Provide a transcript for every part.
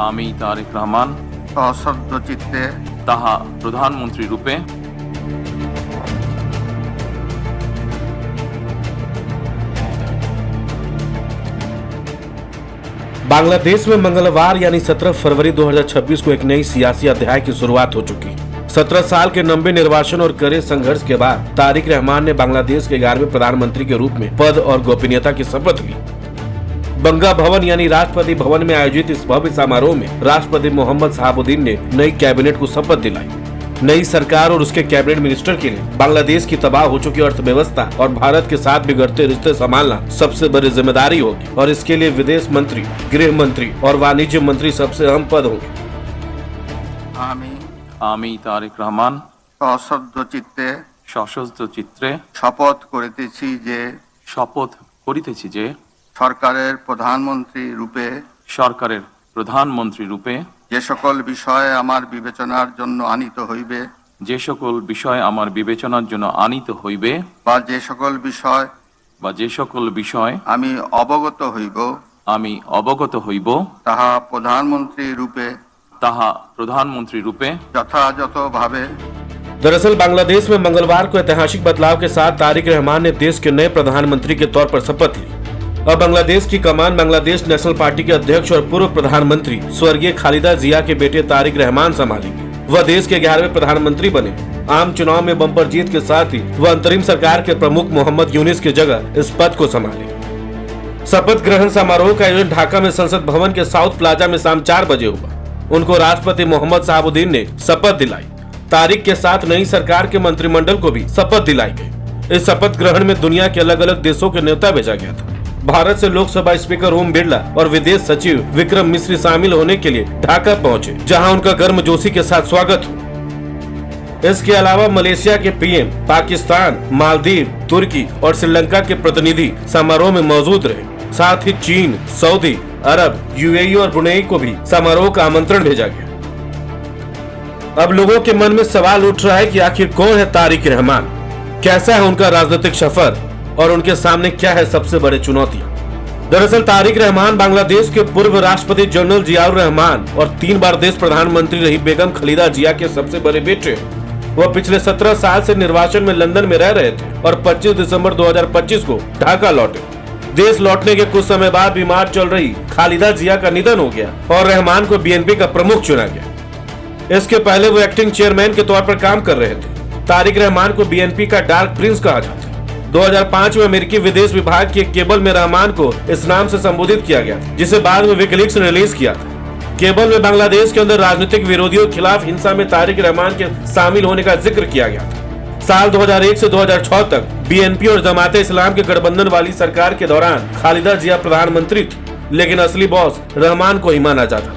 আমি তারেক রহমান সশ্রদ্ধ চিত্তে তাহা প্রধানমন্ত্রী রূপে बांग्लादेश में मंगलवार यानी 17 फरवरी 2026 को एक नई सियासी अध्याय की शुरुआत हो चुकी। 17 साल के लंबे निर्वासन और कड़े संघर्ष के बाद तारिक रहमान ने बांग्लादेश के 11वें प्रधानमंत्री के रूप में पद और गोपनीयता की शपथ ली। बंगा भवन यानी राष्ट्रपति भवन में आयोजित इस भव्य समारोह में राष्ट्रपति मोहम्मद शहाबुद्दीन ने नई कैबिनेट को शपथ दिलाई। नई सरकार और उसके कैबिनेट मिनिस्टर के लिए बांग्लादेश की तबाह हो चुकी अर्थव्यवस्था और भारत के साथ बिगड़ते रिश्ते संभालना सबसे बड़ी जिम्मेदारी होगी और इसके लिए विदेश मंत्री, गृह मंत्री और वाणिज्य मंत्री सबसे अहम पद होंगे। আমি তারেক রহমান সশ্রদ্ধ চিত্তে সশস্ত্র চিত্রে শপথ করিতেছি যে শপথ করিতেছি যে সরকারের প্রধানমন্ত্রী রূপে সরকারের প্রধানমন্ত্রী রূপে যে সকল বিষয় আমার বিবেচনার জন্য আনিত হইবে যে সকল বিষয় আমার বিবেচনার জন্য আনিত হইবে বা যে সকল বিষয় আমি অবগত হইব তাহা প্রধানমন্ত্রী রূপে যথাযথভাবে। दरअसल बांग्लादेश में मंगलवार को ऐतिहासिक बदलाव के साथ तारिक रहमान ने देश के नए प्रधानमंत्री के तौर पर शपथ ली। अब बांग्लादेश की कमान बांग्लादेश नेशनल पार्टी के अध्यक्ष और पूर्व प्रधानमंत्री स्वर्गीय खालिदा जिया के बेटे तारिक रहमान संभालेंगे। वह देश के 11वें प्रधानमंत्री बने। आम चुनाव में बम्पर जीत के साथ ही वह अंतरिम सरकार के प्रमुख मोहम्मद यूनिस की जगह इस पद को संभालेंगे। शपथ ग्रहण समारोह का आयोजन ढाका में संसद भवन के साउथ प्लाजा में शाम 4 बजे हुआ। उनको राष्ट्रपति मोहम्मद शहाबुद्दीन ने शपथ दिलाई। तारिक के साथ नई सरकार के मंत्रिमंडल को भी शपथ दिलाई गई। इस शपथ ग्रहण में दुनिया के अलग अलग देशों के नेता भेजा गया था। भारत से लोकसभा स्पीकर ओम बिरला और विदेश सचिव विक्रम मिश्री शामिल होने के लिए ढाका पहुंचे, जहां उनका गर्मजोशी के साथ स्वागत हुआ। इसके अलावा मलेशिया के पीएम, पाकिस्तान, मालदीव, तुर्की और श्रीलंका के प्रतिनिधि समारोह में मौजूद रहे। साथ ही चीन, सऊदी अरब, यूएई और ब्रुनेई को भी समारोह का आमंत्रण भेजा गया। अब लोगों के मन में सवाल उठ रहा है कि आखिर कौन है तारिक रहमान, कैसा है उनका राजनीतिक सफर और उनके सामने क्या है सबसे बड़ी चुनौतियां। दरअसल तारिक रहमान बांग्लादेश के पूर्व राष्ट्रपति जनरल जियाउर रहमान और 3 बार देश प्रधानमंत्री रही बेगम खालिदा जिया के सबसे बड़े बेटे। वह पिछले 17 साल से निर्वासन में लंदन में रह रहे थे और 25 दिसंबर 2025 को ढाका लौटे। देश लौटने के कुछ समय बाद बीमार चल रही खालिदा जिया का निधन हो गया और रहमान को बीएनपी का प्रमुख चुना गया। इसके पहले वो एक्टिंग चेयरमैन के तौर पर काम कर रहे थे। तारिक रहमान को बीएनपी का डार्क प्रिंस कहा जाता है। 2005 में अमेरिकी विदेश विभाग के केबल में रहमान को इस नाम से संबोधित किया गया था, जिसे बाद में विकिलीक्स ने रिलीज किया था। केबल में बांग्लादेश के अंदर राजनीतिक विरोधियों के खिलाफ हिंसा में तारिक रहमान के शामिल होने का जिक्र किया गया था। साल 2001 से 2006 तक बीएनपी और जमाते इस्लाम के गठबंधन वाली सरकार के दौरान खालिदा जिया प्रधानमंत्री थी, लेकिन असली बॉस रहमान को ही माना जाता।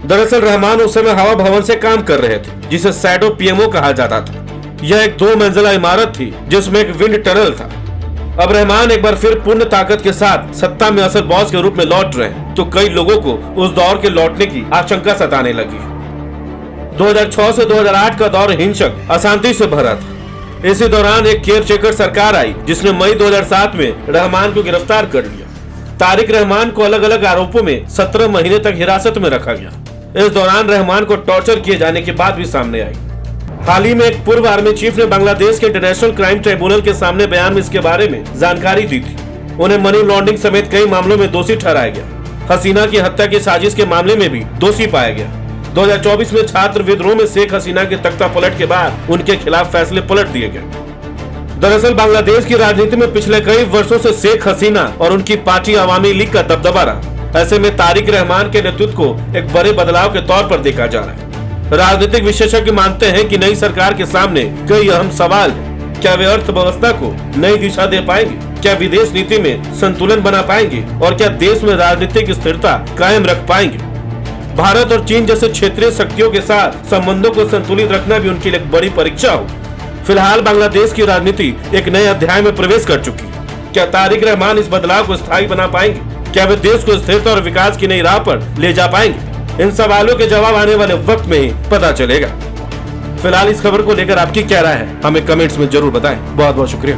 दरअसल रहमान उस समय हवा भवन से काम कर रहे थे, जिसे शैडो पीएमओ कहा जाता था। यह एक 2 मंजिला इमारत थी जिसमें एक विंड टनल था। अब रहमान एक बार फिर पूर्ण ताकत के साथ सत्ता में असल बॉस के रूप में लौट रहे हैं, तो कई लोगों को उस दौर के लौटने की आशंका सताने लगी। 2006 से 2008 का दौर हिंसक अशांति से भरा था। इसी दौरान एक केयरटेकर सरकार आई, जिसने मई 2007 में रहमान को गिरफ्तार कर लिया। तारिक रहमान को अलग अलग आरोपों में 17 महीने तक हिरासत में रखा गया। इस दौरान रहमान को टॉर्चर किए जाने की बात भी सामने आई। हाल ही में एक पूर्व आर्मी चीफ ने बांग्लादेश के इंटरनेशनल क्राइम ट्रिब्यूनल के सामने बयान में इसके बारे में जानकारी दी थी। उन्हें मनी लॉन्ड्रिंग समेत कई मामलों में दोषी ठहराया गया। हसीना की हत्या की साजिश के मामले में भी दोषी पाया गया। 2024 में छात्र विद्रोह में शेख हसीना के तख्ता पलट के बाद उनके खिलाफ फैसले पलट दिए गए। दरअसल बांग्लादेश की राजनीति में पिछले कई वर्षों से शेख हसीना और उनकी पार्टी अवामी लीग का दबदबा रहा। ऐसे में तारिक रहमान के नेतृत्व को एक बड़े बदलाव के तौर पर देखा जा रहा है। राजनीतिक विशेषज्ञ मानते हैं कि नई सरकार के सामने कई अहम सवाल हैं। क्या वे अर्थव्यवस्था को नई दिशा दे पाएंगे? क्या विदेश नीति में संतुलन बना पाएंगे? और क्या देश में राजनीतिक स्थिरता कायम रख पाएंगे? भारत और चीन जैसे क्षेत्रीय शक्तियों के साथ संबंधों को संतुलित रखना भी उनके लिए एक बड़ी परीक्षा होगी। फिलहाल बांग्लादेश की राजनीति एक नए अध्याय में प्रवेश कर चुकी है। क्या तारिक रहमान इस बदलाव को स्थायी बना पाएंगे? क्या वे देश को स्थिरता और विकास की नई राह पर ले जा पाएंगे? इन सवालों के जवाब आने वाले वक्त में ही पता चलेगा। फिलहाल इस खबर को लेकर आपकी क्या राय है, हमें कमेंट्स में जरूर बताएं। बहुत बहुत शुक्रिया।